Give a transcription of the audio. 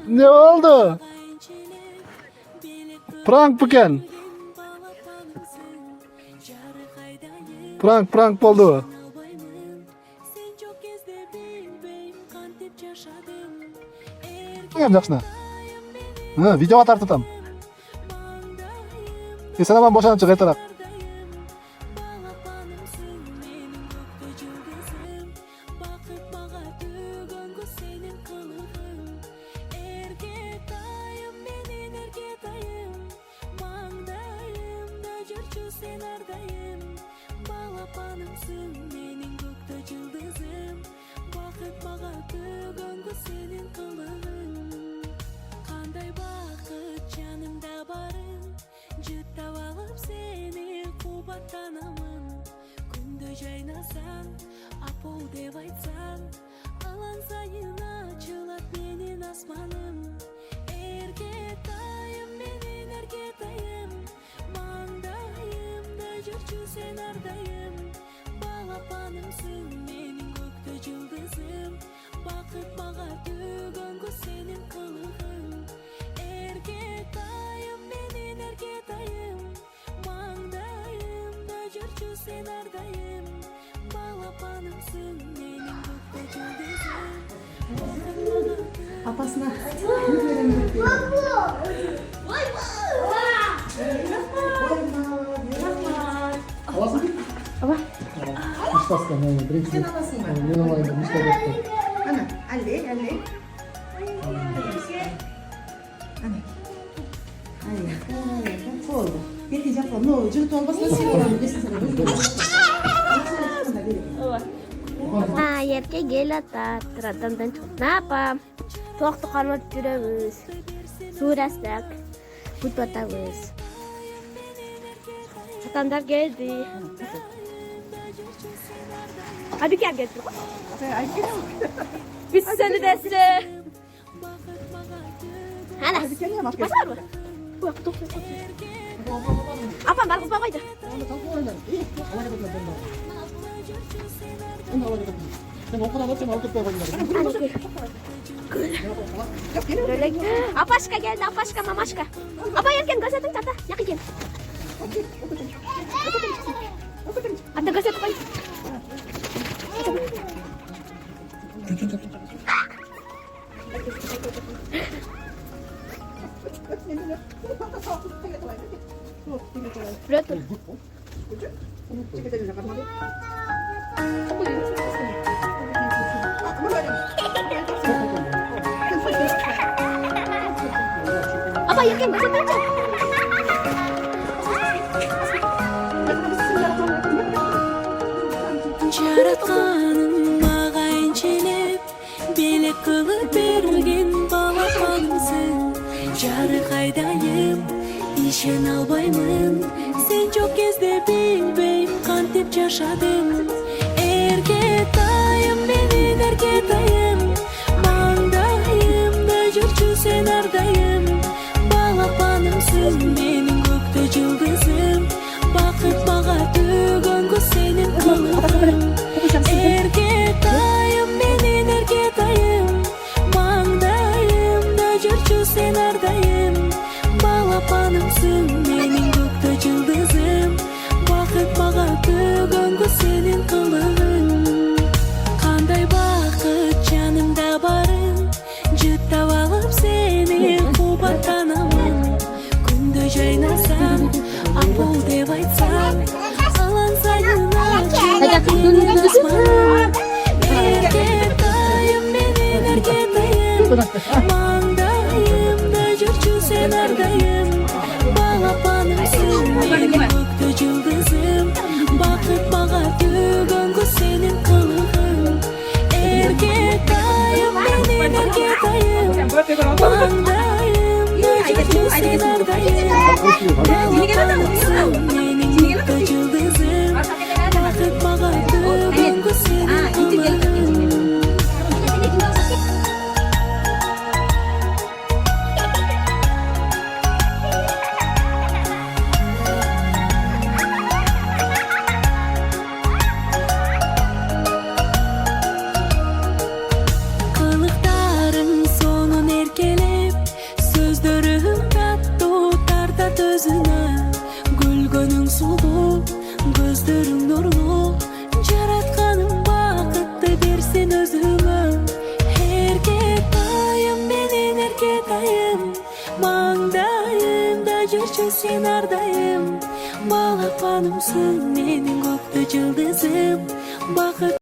Ne oldu? Prank buken. Prank oldu. Ne yapacaksın? Ha, video atar tutam. Sana ben boşanıp çık taraf. Jaynasan, apol dev aytsan, alan sayın açılat menin asmanım. Erketayım menin erketayım, mangdayımda жүрчү sen ardayım. Balapanımsın menin gökte yıldızım, bakıt bağa tөгөнгө senin kılığın. Erketayım menin erketayım, mangdayımda жүрчү sen ardayım. Balapanımsın menin gökte yıldızım. Apasına. Sen alasın mı? Ana, Ali. Oldu. Yetecek o. Ne oldu? Cırt olmasına siliyorum. Yerге келатат, радамдан чыгып напам. Тоқты кармап жүрөбүз. Суурастак, бүтүп атабыз. Атамдар келди. Абике келди. Биз сени десе. Ана. Башарбы? Апам баргызбай койду. Апашка geldi, apашка, мамашка. Апа еркен газетің тата, яқы кел. Ата газет қой. Біреу тұр. Apa yakin gak sih Жаратканым мага инчилеп, белек кылып берген балапанымсың. Жарык айдайым, ишен албаймын. Сен жок кезде билбейм кантип жашадым. Эркетайым менин эркетайым, маңдайымда жүрчү сен ардайым. Балапанымсың менин көктө жылдызым, бакыт бага төгөнгө сенин кылығым. Эркетайым менин эркетайым, маңдайымда жүрчү сен ардайым. Балапанымсың менин көктө жылдызым, бакыт бага төгөнгө сенин кылығым. Кандай бакыт жанымда барым, жыттап алып сени кубаттанамын. Күндө жайнасам, апыл деп айтсам, алан сайын ачылат асман. Эркетайым менин эркетайым, маңдайымда жүрчү сен ардайым. Балапанымсың менин көктө жылдызым, бакыт бага төгөнгө сенин кылығым. Эркетайым менин эркетайым, маңдайымда жүрчү сен ардайым. Балапанымсың менин көктө жылдызым, бакыт бага төгөнгө сенин кылығым. sulu, gözlerim nurlu. Yaratkanım bakıttı dersin özüme. Erketayım menen erketayım, mаңдайымda жүрчү sen ардайым. Балапанымсың менин көктө жылдызым, бакыт